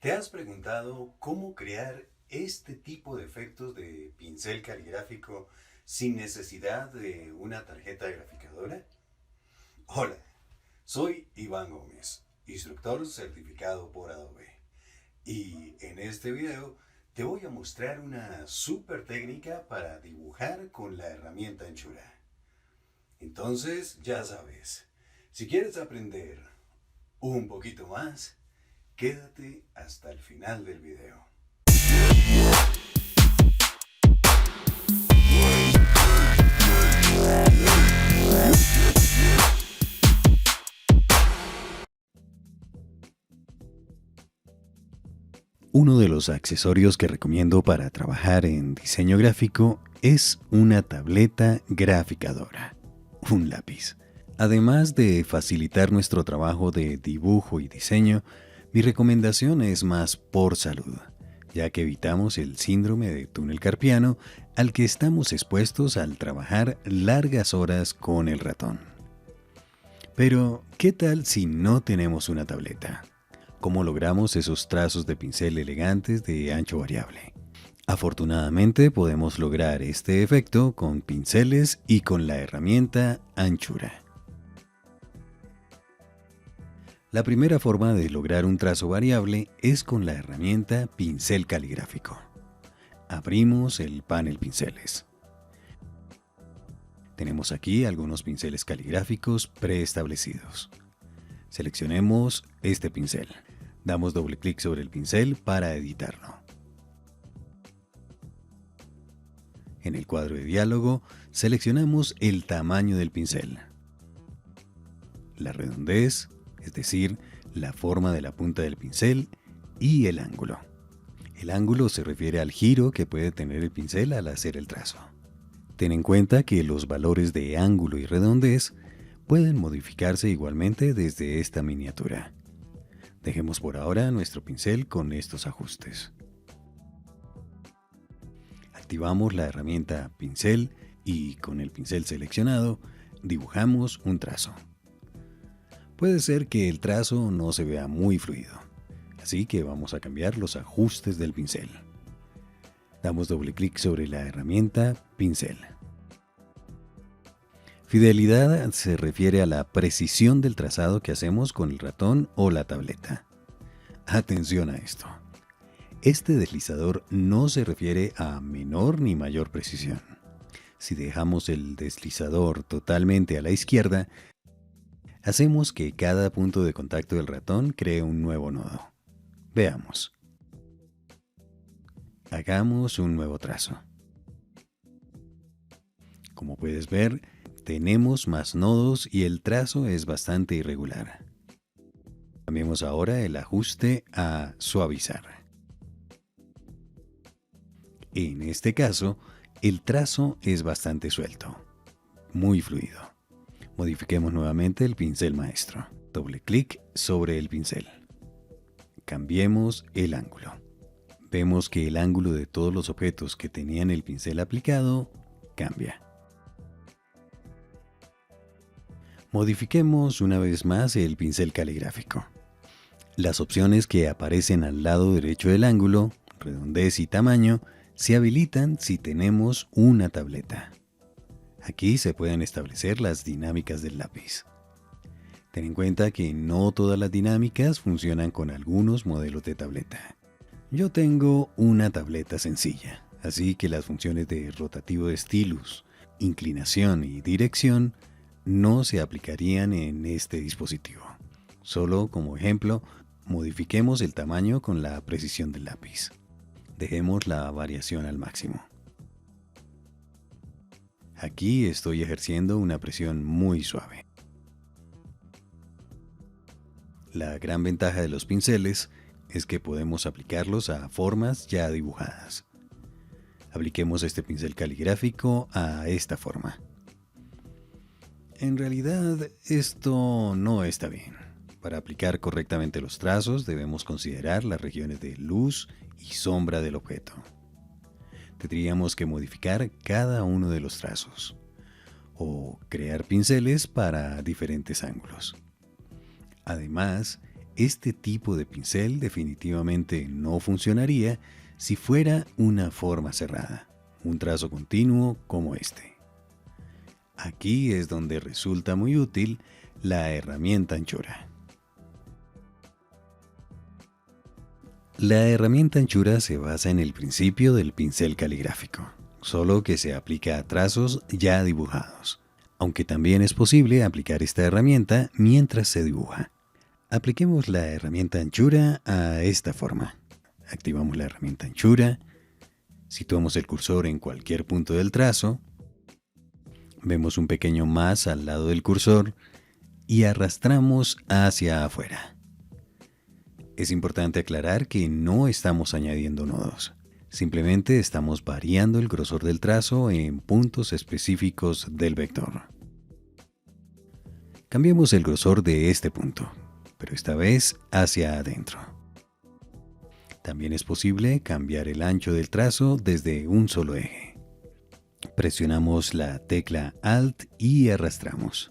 ¿Te has preguntado cómo crear este tipo de efectos de pincel caligráfico sin necesidad de una tarjeta graficadora? Hola, soy Iván Gómez, instructor certificado por Adobe. Y en este video te voy a mostrar una super técnica para dibujar con la herramienta Anchura. Entonces, ya sabes, si quieres aprender un poquito más, quédate hasta el final del video. Uno de los accesorios que recomiendo para trabajar en diseño gráfico es una tableta graficadora, un lápiz. Además de facilitar nuestro trabajo de dibujo y diseño, mi recomendación es más por salud, ya que evitamos el síndrome de túnel carpiano al que estamos expuestos al trabajar largas horas con el ratón. Pero, ¿qué tal si no tenemos una tableta? ¿Cómo logramos esos trazos de pincel elegantes de ancho variable? Afortunadamente podemos lograr este efecto con pinceles y con la herramienta Anchura. La primera forma de lograr un trazo variable es con la herramienta pincel caligráfico. Abrimos el panel pinceles. Tenemos aquí algunos pinceles caligráficos preestablecidos. Seleccionemos este pincel. Damos doble clic sobre el pincel para editarlo. En el cuadro de diálogo, seleccionamos el tamaño del pincel, la redondez, es decir, la forma de la punta del pincel, y el ángulo. El ángulo se refiere al giro que puede tener el pincel al hacer el trazo. Ten en cuenta que los valores de ángulo y redondez pueden modificarse igualmente desde esta miniatura. Dejemos por ahora nuestro pincel con estos ajustes. Activamos la herramienta pincel y con el pincel seleccionado dibujamos un trazo. Puede ser que el trazo no se vea muy fluido, así que vamos a cambiar los ajustes del pincel. Damos doble clic sobre la herramienta pincel. Fidelidad se refiere a la precisión del trazado que hacemos con el ratón o la tableta. Atención a esto. Este deslizador no se refiere a menor ni mayor precisión. Si dejamos el deslizador totalmente a la izquierda, hacemos que cada punto de contacto del ratón cree un nuevo nodo. Veamos. Hagamos un nuevo trazo. Como puedes ver, tenemos más nodos y el trazo es bastante irregular. Cambiemos ahora el ajuste a suavizar. En este caso, el trazo es bastante suelto, muy fluido. Modifiquemos nuevamente el pincel maestro. Doble clic sobre el pincel. Cambiemos el ángulo. Vemos que el ángulo de todos los objetos que tenían el pincel aplicado cambia. Modifiquemos una vez más el pincel caligráfico. Las opciones que aparecen al lado derecho del ángulo, redondez y tamaño, se habilitan si tenemos una tableta. Aquí se pueden establecer las dinámicas del lápiz. Ten en cuenta que no todas las dinámicas funcionan con algunos modelos de tableta. Yo tengo una tableta sencilla, así que las funciones de rotativo de stylus, inclinación y dirección no se aplicarían en este dispositivo. Solo como ejemplo, modifiquemos el tamaño con la precisión del lápiz. Dejemos la variación al máximo. Aquí estoy ejerciendo una presión muy suave. La gran ventaja de los pinceles es que podemos aplicarlos a formas ya dibujadas. Apliquemos este pincel caligráfico a esta forma. En realidad, esto no está bien. Para aplicar correctamente los trazos debemos considerar las regiones de luz y sombra del objeto. Tendríamos que modificar cada uno de los trazos o crear pinceles para diferentes ángulos. Además, este tipo de pincel definitivamente no funcionaría si fuera una forma cerrada, un trazo continuo como este. Aquí es donde resulta muy útil la herramienta anchura. La herramienta anchura se basa en el principio del pincel caligráfico, solo que se aplica a trazos ya dibujados, aunque también es posible aplicar esta herramienta mientras se dibuja. Apliquemos la herramienta anchura a esta forma. Activamos la herramienta anchura, situamos el cursor en cualquier punto del trazo, vemos un pequeño más al lado del cursor y arrastramos hacia afuera. Es importante aclarar que no estamos añadiendo nodos, simplemente estamos variando el grosor del trazo en puntos específicos del vector. Cambiemos el grosor de este punto, pero esta vez hacia adentro. También es posible cambiar el ancho del trazo desde un solo eje. Presionamos la tecla Alt y arrastramos.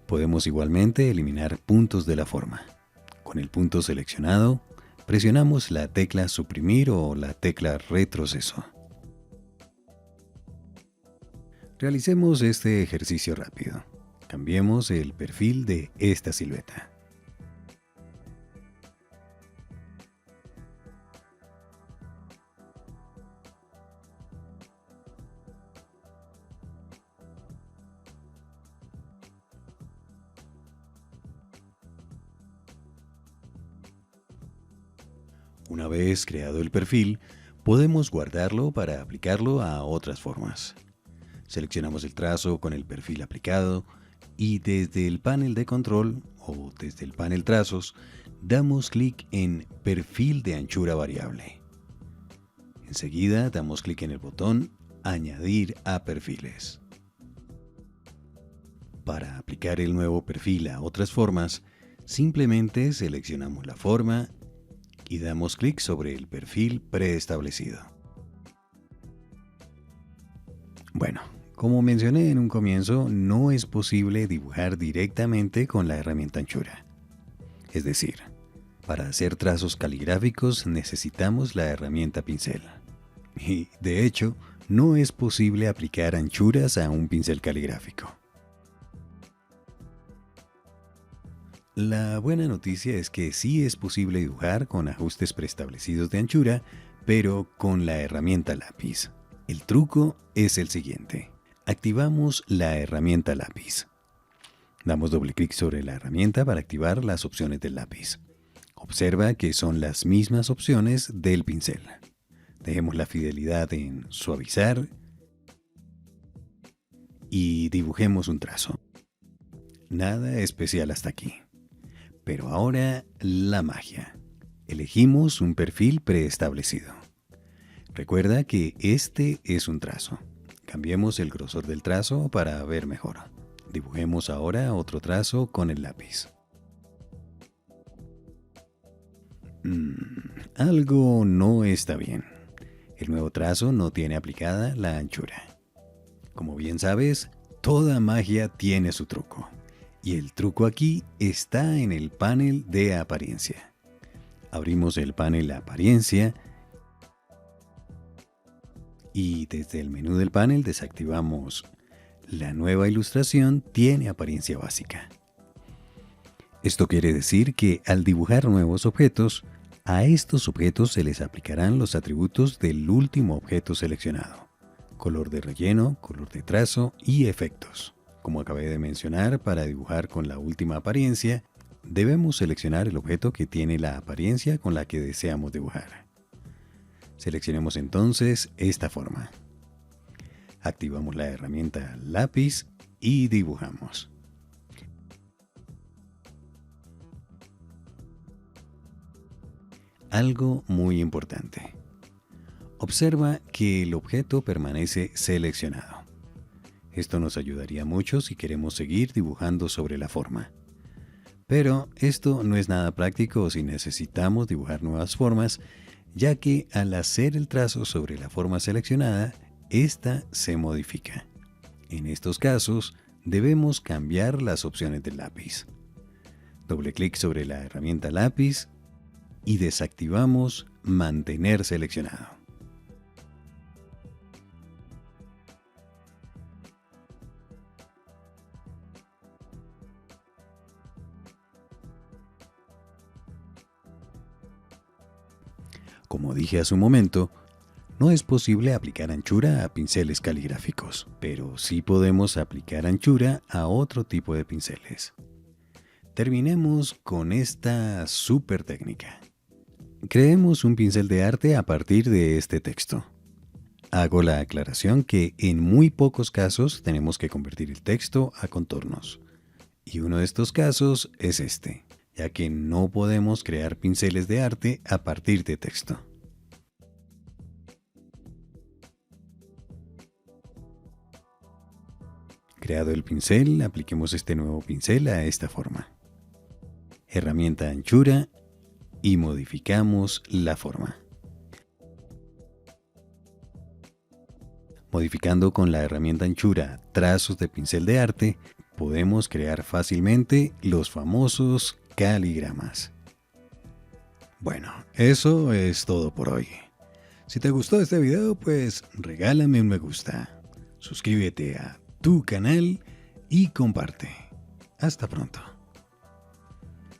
Podemos igualmente eliminar puntos de la forma. Con el punto seleccionado, presionamos la tecla Suprimir o la tecla Retroceso. Realicemos este ejercicio rápido. Cambiemos el perfil de esta silueta. Una vez creado el perfil, podemos guardarlo para aplicarlo a otras formas. Seleccionamos el trazo con el perfil aplicado y desde el panel de control o desde el panel trazos, damos clic en Perfil de anchura variable. Enseguida damos clic en el botón Añadir a perfiles. Para aplicar el nuevo perfil a otras formas, simplemente seleccionamos la forma y damos clic sobre el perfil preestablecido. Bueno, como mencioné en un comienzo, no es posible dibujar directamente con la herramienta anchura. Es decir, para hacer trazos caligráficos necesitamos la herramienta pincel. Y, de hecho, no es posible aplicar anchuras a un pincel caligráfico. La buena noticia es que sí es posible dibujar con ajustes preestablecidos de anchura, pero con la herramienta lápiz. El truco es el siguiente. Activamos la herramienta lápiz. Damos doble clic sobre la herramienta para activar las opciones del lápiz. Observa que son las mismas opciones del pincel. Dejemos la fidelidad en suavizar y dibujemos un trazo. Nada especial hasta aquí. Pero ahora la magia. Elegimos un perfil preestablecido. Recuerda que este es un trazo. Cambiemos el grosor del trazo para ver mejor. Dibujemos ahora otro trazo con el lápiz. Algo no está bien. El nuevo trazo no tiene aplicada la anchura. Como bien sabes, toda magia tiene su truco. Y el truco aquí está en el panel de apariencia. Abrimos el panel Apariencia y desde el menú del panel desactivamos La nueva ilustración tiene apariencia básica. Esto quiere decir que al dibujar nuevos objetos, a estos objetos se les aplicarán los atributos del último objeto seleccionado: color de relleno, color de trazo y efectos. Como acabé de mencionar, para dibujar con la última apariencia, debemos seleccionar el objeto que tiene la apariencia con la que deseamos dibujar. Seleccionemos entonces esta forma. Activamos la herramienta lápiz y dibujamos. Algo muy importante. Observa que el objeto permanece seleccionado. Esto nos ayudaría mucho si queremos seguir dibujando sobre la forma. Pero esto no es nada práctico si necesitamos dibujar nuevas formas, ya que al hacer el trazo sobre la forma seleccionada, esta se modifica. En estos casos, debemos cambiar las opciones del lápiz. Doble clic sobre la herramienta lápiz y desactivamos Mantener seleccionado. Como dije hace un momento, no es posible aplicar anchura a pinceles caligráficos, pero sí podemos aplicar anchura a otro tipo de pinceles. Terminemos con esta super técnica. Creemos un pincel de arte a partir de este texto. Hago la aclaración que en muy pocos casos tenemos que convertir el texto a contornos. Y uno de estos casos es este, ya que no podemos crear pinceles de arte a partir de texto. Creado el pincel, apliquemos este nuevo pincel a esta forma. Herramienta anchura y modificamos la forma. Modificando con la herramienta anchura trazos de pincel de arte, podemos crear fácilmente los famosos caligramas. Bueno, eso es todo por hoy. Si te gustó este video, pues regálame un me gusta. Suscríbete a tu canal y comparte. Hasta pronto.